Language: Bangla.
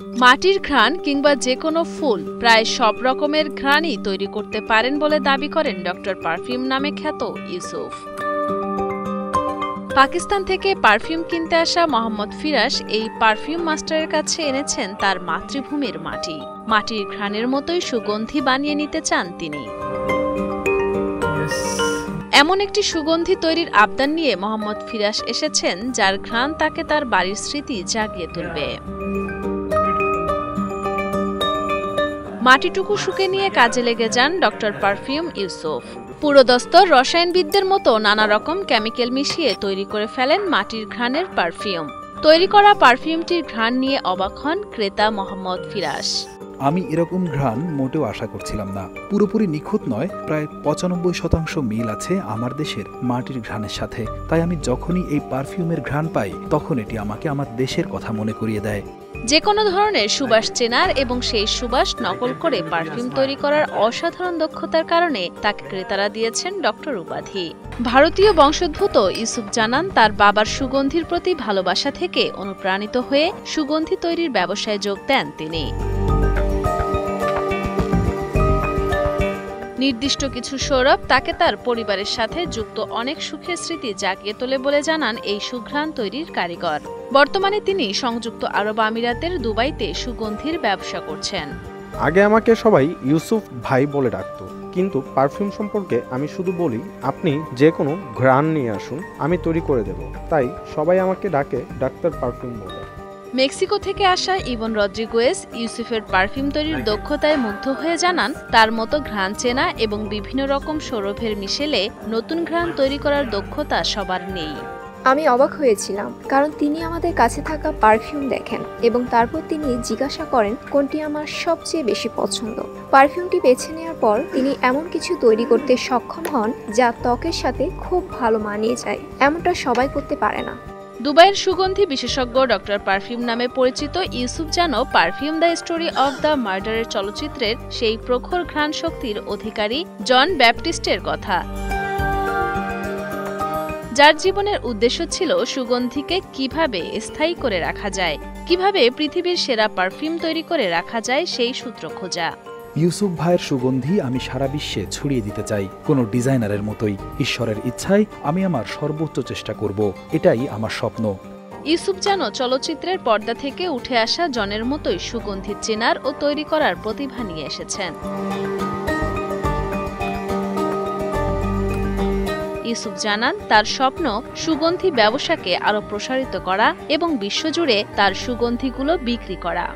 মাটির ঘ্রাণ কিংবা যে কোনো ফুল প্রায় সব রকমের ঘ্রাণই তৈরি করতে পারেন বলে দাবি করেন ডক্টর পারফিউম নামে খ্যাত ইউসুফ। পাকিস্তান থেকে পারফিউম কিনতে আসা মোহাম্মদ ফিরাস এই পারফিউম মাস্টারের কাছে এনেছেন তার মাতৃভূমির মাটি। মাটির ঘ্রাণের মতোই সুগন্ধি বানিয়ে নিতে চান তিনি। এমন একটি সুগন্ধি তৈরির আবদার নিয়ে মোহাম্মদ ফিরাস এসেছেন যার ঘ্রাণ তাকে তার বাড়ির স্মৃতি জাগিয়ে তুলবে। মাটিটুকু শুকে নিয়ে কাজে লেগে যান ডক্টর পারফিউম ইউসুফ। পুরোদস্তুর রসায়নবিদদের মতো নানা রকম কেমিক্যাল মিশিয়ে তৈরি করে ফেলেন মাটির ঘ্রাণের পারফিউম। তৈরি করা পারফিউমটির ঘ্রাণ নিয়ে অবাক হন ক্রেতা মোহাম্মদ ফিরাস। আমি এরকম ঘ্রাণ মোটেও আশা করছিলাম না। পুরোপুরি নিখুঁত নয়, প্রায় ৯৫% মিল আছে আমার দেশের মাটির ঘ্রাণের সাথে। তাই আমি যখনই এই পারফিউমের ঘ্রাণ পাই তখন এটি আমাকে আমার দেশের কথা মনে করিয়ে দেয়। যে কোনো ধরনের সুবাস চেনার এবং সেই সুবাস নকল করে পারফিউম তৈরি করার অসাধারণ দক্ষতার কারণে তাকে ক্রেতারা দিয়েছেন ডক্টর উপাধি। ভারতীয় বংশোদ্ভূত ইউসুফ জানান তার বাবার সুগন্ধির প্রতি ভালোবাসা থেকে অনুপ্রাণিত হয়ে সুগন্ধি তৈরির ব্যবসায় যোগ দেন তিনি। নির্দিষ্ট কিছু সৌরভ তাকে তার পরিবারের সাথে যুক্ত অনেক সুখের স্মৃতি জাগিয়ে তোলে বলে জানান এই সুঘ্রাণ তৈরির কারিগর। বর্তমানে তিনি সংযুক্ত আরব আমিরাতের দুবাইতে সুগন্ধির ব্যবসা করছেন। আগে আমাকে সবাই ইউসুফ ভাই বলে ডাকত, কিন্তু পারফিউম সম্পর্কে আমি শুধু বলি আপনি যে কোনো ঘ্রাণ নিয়ে আসুন, আমি তৈরি করে দেব। তাই সবাই আমাকে ডাকে ডাক্তার পারফিউম বলে। মেক্সিকো থেকে আসা ইবন রদ্রিগুয়েজ ইউসুফের পারফিউম তৈরির দক্ষতায় মুগ্ধ হয়ে জানান তার মতো ঘ্রাণ চেনা এবং বিভিন্ন রকম সৌরভের মিশেলে নতুন ঘ্রাণ তৈরি করার দক্ষতা সবার নেই। আমি অবাক হয়েছিলাম, কারণ তিনি আমাদের কাছে থাকা পারফিউম দেখেন এবং তারপর তিনি জিজ্ঞাসা করেন কোনটি আমার সবচেয়ে বেশি পছন্দ। পারফিউমটি বেছে নেওয়ার পর তিনি এমন কিছু তৈরি করতে সক্ষম হন যা ত্বকের সাথে খুব ভালো মানিয়ে যায়। এমনটা সবাই করতে পারে না। দুবাইয়ের সুগন্ধি বিশেষজ্ঞ ডক্টর পারফিউম নামে পরিচিত ইউসুফ যেন perfume the story of the মার্ডারের চলচ্চিত্রের সেই প্রখর ঘ্রাণ শক্তির অধিকারী জন ব্যাপটিস্টের কথা, যার জীবনের উদ্দেশ্য ছিল সুগন্ধিকে কিভাবে স্থায়ী করে রাখা যায়, কিভাবে পৃথিবীর সেরা পারফিউম তৈরি করে রাখা যায় সেই সূত্র খোঁজা। ইউসুফ ভাইয়ের সুগন্ধি আমি সারা বিশ্বে ছড়িয়ে দিতে চাই, কোনো ডিজাইনারের মতোই। ঈশ্বরের ইচ্ছায় আমি আমার সর্বোচ্চ চেষ্টা করব, এটাই আমার স্বপ্ন। ইউসুফ যেন চলচ্চিত্রের পর্দা থেকে উঠে আসা জনের মতোই সুগন্ধি চেনার ও তৈরি করার প্রতিভা নিয়ে এসেছেন। ইউসুফ জানান তার স্বপ্ন সুগন্ধি ব্যবসাকে আরো প্রসারিত করা এবং বিশ্বজুড়ে তার সুগন্ধিগুলো বিক্রি করা।